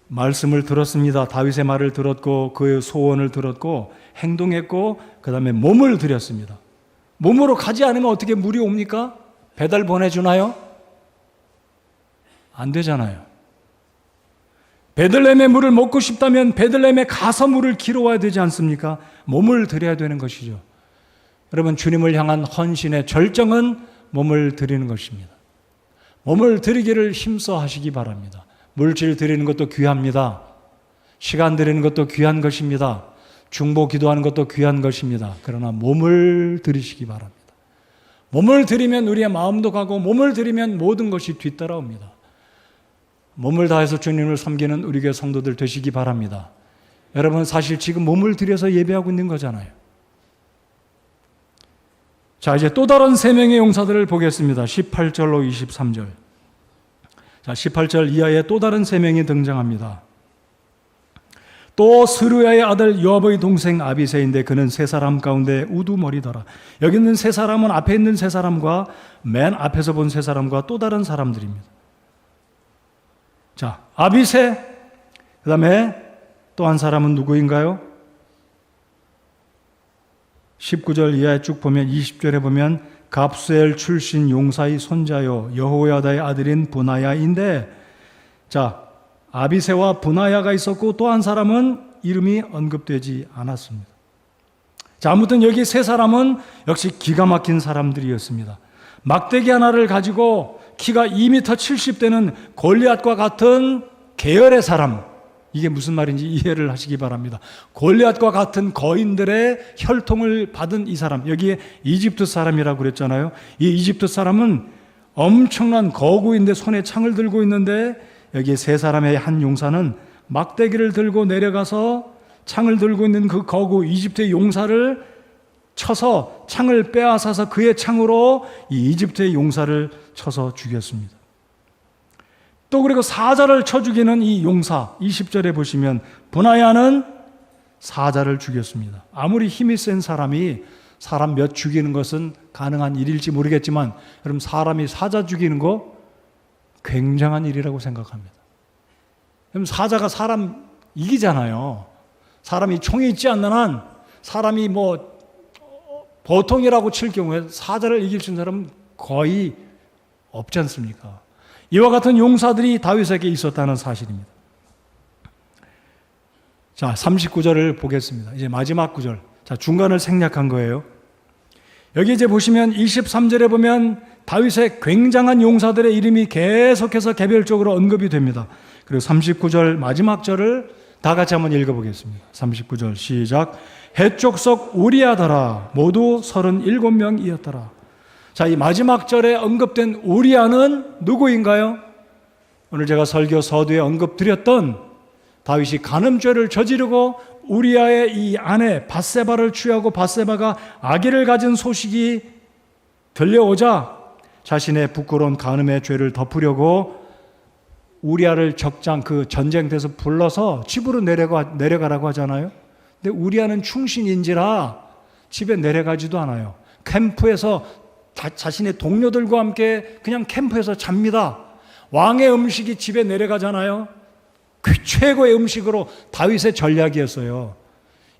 말씀을 들었습니다. 다윗의 말을 들었고 그의 소원을 들었고 행동했고 그 다음에 몸을 들였습니다. 몸으로 가지 않으면 어떻게 물이 옵니까? 배달 보내주나요? 안 되잖아요. 베들레헴의 물을 먹고 싶다면 베들레헴에 가서 물을 길어와야 되지 않습니까? 몸을 들여야 되는 것이죠. 여러분 주님을 향한 헌신의 절정은 몸을 드리는 것입니다. 몸을 드리기를 힘써 하시기 바랍니다. 물질 드리는 것도 귀합니다. 시간 드리는 것도 귀한 것입니다. 중보 기도하는 것도 귀한 것입니다. 그러나 몸을 드리시기 바랍니다. 몸을 드리면 우리의 마음도 가고 몸을 드리면 모든 것이 뒤따라옵니다. 몸을 다해서 주님을 섬기는 우리 교회 성도들 되시기 바랍니다. 여러분 사실 지금 몸을 들여서 예배하고 있는 거잖아요. 자, 이제 또 다른 3명의 용사들을 보겠습니다. 18절로 23절. 자, 18절 이하에 또 다른 3명이 등장합니다. 또 스루야의 아들 요압의 동생 아비새인데 그는 3사람 가운데 우두머리더라. 여기 있는 3사람은 앞에 있는 3사람과 맨 앞에서 본 3사람과 또 다른 사람들입니다. 자, 아비새, 그 다음에 또 한 사람은 누구인가요? 19절 이하에 쭉 보면 20절에 보면 갑수엘 출신 용사의 손자요 여호야다의 아들인 브나야인데, 자, 아비새와 브나야가 있었고 또 한 사람은 이름이 언급되지 않았습니다. 자, 아무튼 여기 3사람은 역시 기가 막힌 사람들이었습니다. 막대기 하나를 가지고 키가 2m 70되는 골리앗과 같은 계열의 사람, 이게 무슨 말인지 이해를 하시기 바랍니다. 골리앗과 같은 거인들의 혈통을 받은 이 사람, 여기에 이집트 사람이라고 그랬잖아요. 이 이집트 사람은 엄청난 거구인데 손에 창을 들고 있는데 여기에 3사람의 한 용사는 막대기를 들고 내려가서 창을 들고 있는 그 거구 이집트의 용사를 쳐서 창을 빼앗아서 그의 창으로 이 이집트의 용사를 쳐서 죽였습니다. 또 그리고 사자를 쳐 죽이는 이 용사 20절에 보시면 분하야는 사자를 죽였습니다. 아무리 힘이 센 사람이 사람 몇 죽이는 것은 가능한 일일지 모르겠지만 여러분 사람이 사자 죽이는 거 굉장한 일이라고 생각합니다. 그럼 사자가 사람 이기잖아요. 사람이 총이 있지 않는 한 사람이 뭐 보통이라고 칠 경우에 사자를 이길 수 있는 사람은 거의 없지 않습니까? 이와 같은 용사들이 다윗에게 있었다는 사실입니다. 자, 39절을 보겠습니다. 이제 마지막 구절. 자, 중간을 생략한 거예요. 여기 이제 보시면 23절에 보면 다윗의 굉장한 용사들의 이름이 계속해서 개별적으로 언급이 됩니다. 그리고 39절 마지막 절을 다 같이 한번 읽어보겠습니다. 39절 시작. 해족속 우리아더라 모두 37명이었더라. 자, 이 마지막 절에 언급된 우리아는 누구인가요? 오늘 제가 설교 서두에 언급드렸던 다윗이 간음죄를 저지르고 우리아의 이 아내 밧세바를 취하고 밧세바가 아기를 가진 소식이 들려오자 자신의 부끄러운 간음의 죄를 덮으려고 우리아를 적장 그 전쟁터에서 불러서 집으로 내려가라고 하잖아요. 근데 우리아는 충신인지라 집에 내려가지도 않아요. 캠프에서 자신의 동료들과 함께 그냥 캠프에서 잡니다. 왕의 음식이 집에 내려가잖아요. 그 최고의 음식으로 다윗의 전략이었어요.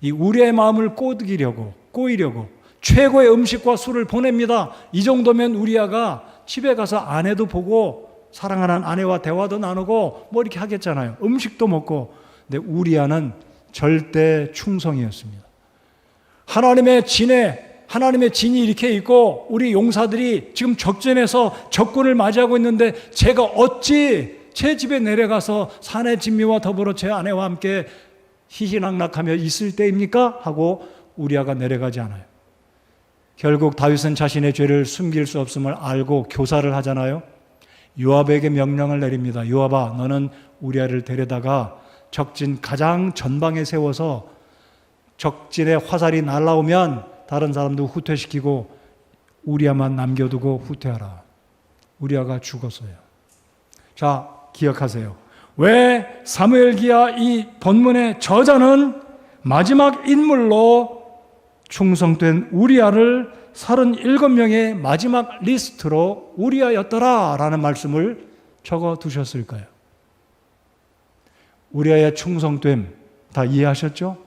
이 우리아의 마음을 꼬이려고 최고의 음식과 술을 보냅니다. 이 정도면 우리아가 집에 가서 아내도 보고 사랑하는 아내와 대화도 나누고 뭐 이렇게 하겠잖아요. 음식도 먹고. 근데 우리아는 절대 충성이었습니다. 하나님의 진이 이렇게 있고 우리 용사들이 지금 적전에서 적군을 맞이하고 있는데 제가 어찌 제 집에 내려가서 산의 진미와 더불어 제 아내와 함께 희희낙낙하며 있을 때입니까? 하고 우리아가 내려가지 않아요. 결국 다윗은 자신의 죄를 숨길 수 없음을 알고 교사를 하잖아요. 요압에게 명령을 내립니다. 요압아, 너는 우리아를 데려다가 적진 가장 전방에 세워서 적진의 화살이 날아오면 다른 사람도 후퇴시키고 우리아만 남겨두고 후퇴하라. 우리아가 죽었어요. 자, 기억하세요. 왜 사무엘기야 이 본문의 저자는 마지막 인물로 충성된 우리아를 37명의 마지막 리스트로 우리아였더라 라는 말씀을 적어 두셨을까요? 우리아의 충성됨 다 이해하셨죠?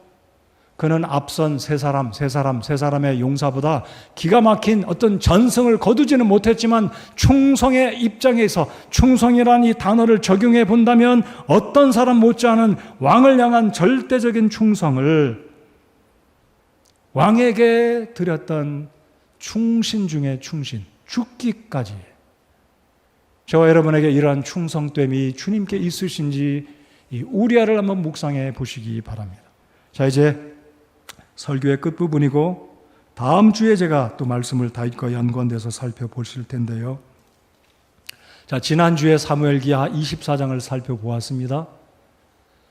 그는 앞선 세 사람의 용사보다 기가 막힌 어떤 전승을 거두지는 못했지만 충성의 입장에서 충성이라는 이 단어를 적용해 본다면 어떤 사람 못지않은 왕을 향한 절대적인 충성을 왕에게 드렸던 충신 중에 충신, 죽기까지. 저와 여러분에게 이러한 충성됨이 주님께 있으신지 이 우리아를 한번 묵상해 보시기 바랍니다. 자, 이제 설교의 끝부분이고 다음 주에 제가 또 말씀을 다윗과 연관돼서 살펴보실 텐데요. 자, 지난주에 사무엘기하 24장을 살펴보았습니다.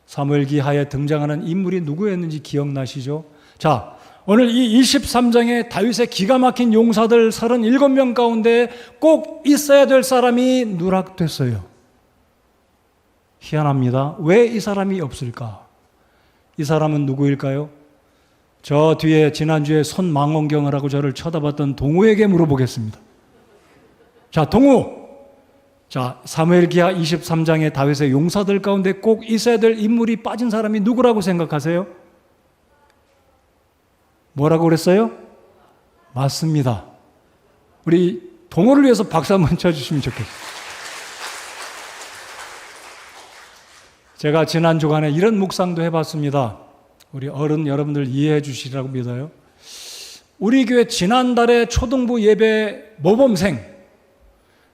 사무엘기하에 등장하는 인물이 누구였는지 기억나시죠? 자, 오늘 이 23장에 다윗의 기가 막힌 용사들 37명 가운데 꼭 있어야 될 사람이 누락됐어요. 희한합니다. 왜 이 사람이 없을까? 이 사람은 누구일까요? 저 뒤에 지난주에 손망원경을 하고 저를 쳐다봤던 동우에게 물어보겠습니다. 자, 동우. 자, 사무엘기하 23장의 다윗의 용사들 가운데 꼭 있어야 될 인물이 빠진 사람이 누구라고 생각하세요? 뭐라고 그랬어요? 맞습니다. 우리 동호를 위해서 박수 한번 쳐주시면 좋겠어요. 제가 지난 주간에 이런 묵상도 해봤습니다. 우리 어른 여러분들 이해해 주시라고 믿어요. 우리 교회 지난달에 초등부 예배 모범생,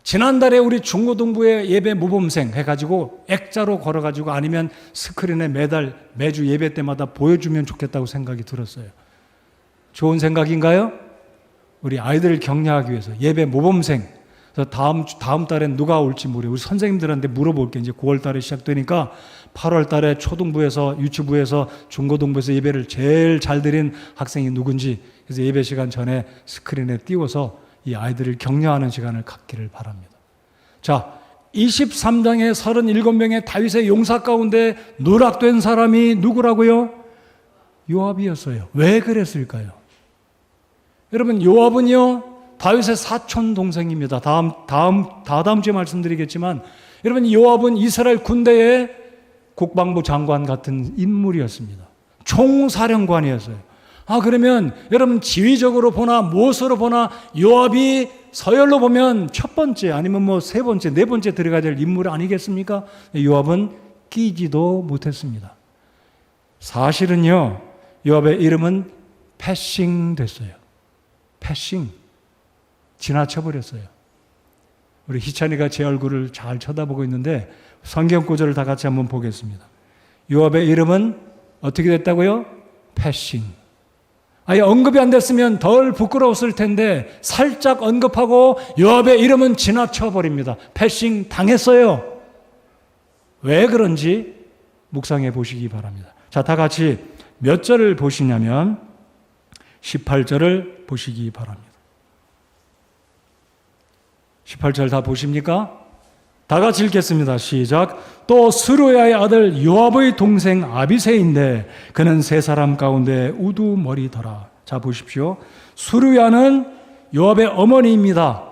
지난달에 우리 중고등부의 예배 모범생 해가지고 액자로 걸어가지고 아니면 스크린에 매주 예배 때마다 보여주면 좋겠다고 생각이 들었어요. 좋은 생각인가요? 우리 아이들을 격려하기 위해서 예배 모범생. 그래서 다음 달엔 누가 올지 모르요. 우리 선생님들한테 물어볼게. 이제 9월 달에 시작되니까 8월 달에 초등부에서 유치부에서 중고등부에서 예배를 제일 잘 드린 학생이 누군지 그래서 예배 시간 전에 스크린에 띄워서 이 아이들을 격려하는 시간을 갖기를 바랍니다. 자, 23장의 37명의 다윗의 용사 가운데 누락된 사람이 누구라고요? 요압이었어요. 왜 그랬을까요? 여러분, 요압은요, 다윗의 사촌 동생입니다. 다음 주에 말씀드리겠지만, 여러분, 요압은 이스라엘 군대의 국방부 장관 같은 인물이었습니다. 총사령관이었어요. 그러면 여러분, 지휘적으로 보나 무엇으로 보나 요압이 서열로 보면 첫 번째 아니면 뭐 세 번째, 네 번째 들어가야 될 인물 아니겠습니까? 요압은 끼지도 못했습니다. 사실은요, 요압의 이름은 패싱 됐어요. 패싱. 지나쳐버렸어요. 우리 희찬이가 제 얼굴을 잘 쳐다보고 있는데 성경 구절을 다 같이 한번 보겠습니다. 요압의 이름은 어떻게 됐다고요? 패싱. 아예 언급이 안 됐으면 덜 부끄러웠을 텐데 살짝 언급하고 요압의 이름은 지나쳐버립니다. 패싱 당했어요. 왜 그런지 묵상해 보시기 바랍니다. 자, 다 같이 몇 절을 보시냐면 18절을 보시기 바랍니다. 18절 다 보십니까? 다 같이 읽겠습니다. 시작. 또 스루야의 아들 요압의 동생 아비새인데 그는 세 사람 가운데 우두머리더라. 자, 보십시오. 스루야는 요압의 어머니입니다.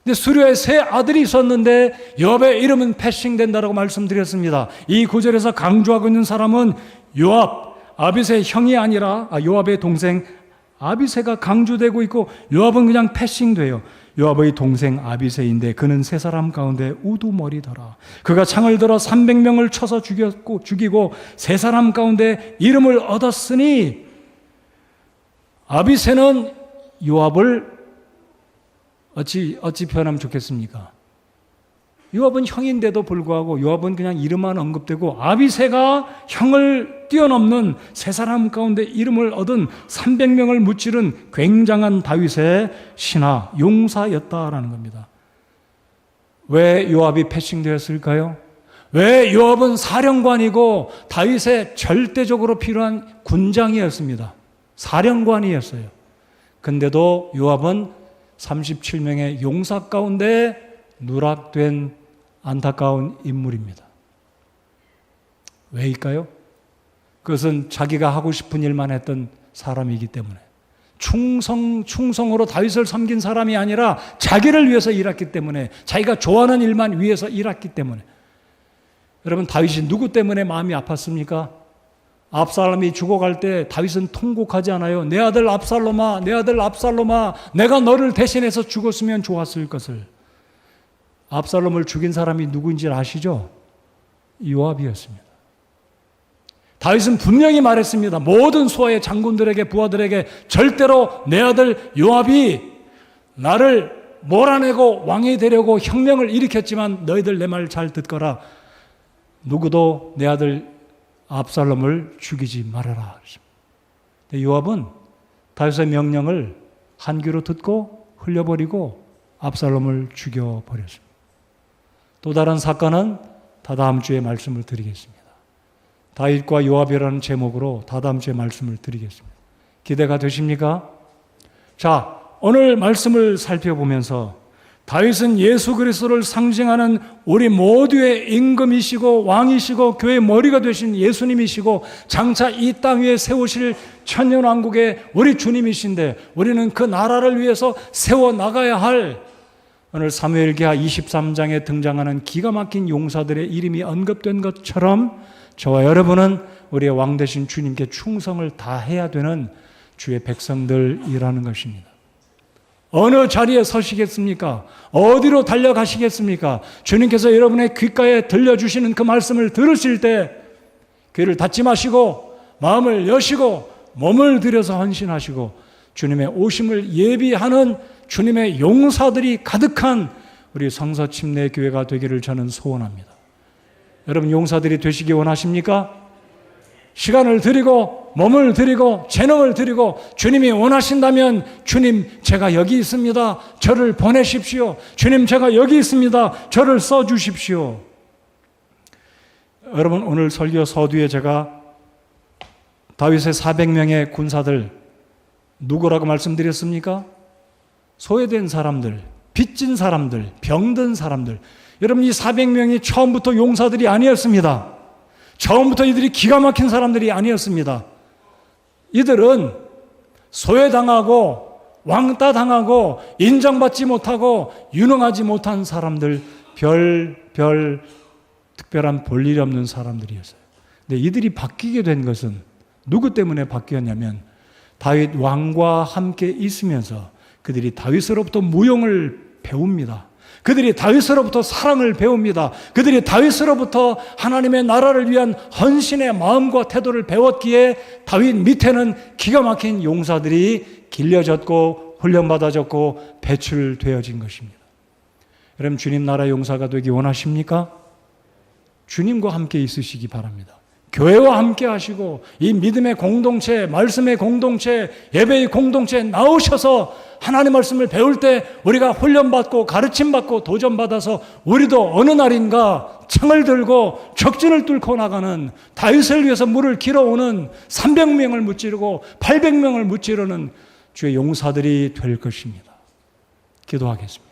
근데 스루야의 세 아들이 있었는데 요압의 이름은 패싱된다라고 말씀드렸습니다. 이 구절에서 강조하고 있는 사람은 요압, 아비새 형이 아니라 요압의 동생 아비새가 강조되고 있고 요압은 그냥 패싱돼요. 요압의 동생 아비새인데 그는 세 사람 가운데 우두머리더라. 그가 창을 들어 300명을 쳐서 죽이고 세 사람 가운데 이름을 얻었으니 아비새는 요압을 어찌 표현하면 좋겠습니까? 요압은 형인데도 불구하고 요압은 그냥 이름만 언급되고 아비새가 형을 뛰어넘는 세 사람 가운데 이름을 얻은 300명을 무찌른 굉장한 다윗의 신하, 용사였다라는 겁니다. 왜 요압이 패싱되었을까요? 왜 요압은 사령관이고 다윗의 절대적으로 필요한 군장이었습니다. 사령관이었어요. 근데도 요압은 37명의 용사 가운데 누락된 안타까운 인물입니다. 왜일까요? 그것은 자기가 하고 싶은 일만 했던 사람이기 때문에 충성으로 다윗을 섬긴 사람이 아니라 자기를 위해서 일했기 때문에 자기가 좋아하는 일만 위해서 일했기 때문에 여러분 다윗이 누구 때문에 마음이 아팠습니까? 압살롬이 죽어갈 때 다윗은 통곡하지 않아요. 내 아들 압살롬아, 내 아들 압살롬아, 내가 너를 대신해서 죽었으면 좋았을 것을. 압살롬을 죽인 사람이 누구인지 아시죠? 요압이었습니다. 다윗은 분명히 말했습니다. 모든 수하의 장군들에게 부하들에게 절대로 내 아들 요압이 나를 몰아내고 왕이 되려고 혁명을 일으켰지만 너희들 내 말 잘 듣거라. 누구도 내 아들 압살롬을 죽이지 말아라. 요압은 다윗의 명령을 한 귀로 듣고 흘려버리고 압살롬을 죽여버렸습니다. 또 다른 사건은 다다음 주에 말씀을 드리겠습니다. 다윗과 요압이라는 제목으로 다다음 주에 말씀을 드리겠습니다. 기대가 되십니까? 자, 오늘 말씀을 살펴보면서 다윗은 예수 그리스도를 상징하는 우리 모두의 임금이시고 왕이시고 교회의 머리가 되신 예수님이시고 장차 이 땅 위에 세우실 천년왕국의 우리 주님이신데 우리는 그 나라를 위해서 세워나가야 할 오늘 사무엘기하 23장에 등장하는 기가 막힌 용사들의 이름이 언급된 것처럼 저와 여러분은 우리의 왕 되신 주님께 충성을 다해야 되는 주의 백성들이라는 것입니다. 어느 자리에 서시겠습니까? 어디로 달려가시겠습니까? 주님께서 여러분의 귓가에 들려주시는 그 말씀을 들으실 때 귀를 닫지 마시고 마음을 여시고 몸을 들여서 헌신하시고 주님의 오심을 예비하는 주님의 용사들이 가득한 우리 성서침례교회가 되기를 저는 소원합니다. 여러분 용사들이 되시기 원하십니까? 시간을 드리고 몸을 드리고 재능을 드리고 주님이 원하신다면 주님 제가 여기 있습니다. 저를 보내십시오. 주님 제가 여기 있습니다. 저를 써주십시오. 여러분 오늘 설교 서두에 제가 다윗의 400명의 군사들 누구라고 말씀드렸습니까? 소외된 사람들, 빚진 사람들, 병든 사람들 여러분, 이 400명이 처음부터 용사들이 아니었습니다. 처음부터 이들이 기가 막힌 사람들이 아니었습니다. 이들은 소외당하고 왕따 당하고 인정받지 못하고 유능하지 못한 사람들, 별 특별한 볼일이 없는 사람들이었어요. 근데 이들이 바뀌게 된 것은 누구 때문에 바뀌었냐면 다윗 왕과 함께 있으면서 그들이 다윗으로부터 무용을 배웁니다. 그들이 다윗으로부터 사랑을 배웁니다. 그들이 다윗으로부터 하나님의 나라를 위한 헌신의 마음과 태도를 배웠기에 다윗 밑에는 기가 막힌 용사들이 길려졌고 훈련받아졌고 배출되어진 것입니다. 여러분, 주님 나라 용사가 되기 원하십니까? 주님과 함께 있으시기 바랍니다. 교회와 함께 하시고 이 믿음의 공동체, 말씀의 공동체, 예배의 공동체에 나오셔서 하나님의 말씀을 배울 때 우리가 훈련받고 가르침받고 도전받아서 우리도 어느 날인가 창을 들고 적진을 뚫고 나가는, 다윗을 위해서 물을 길어오는 300명을 무찌르고 800명을 무찌르는 주의 용사들이 될 것입니다. 기도하겠습니다.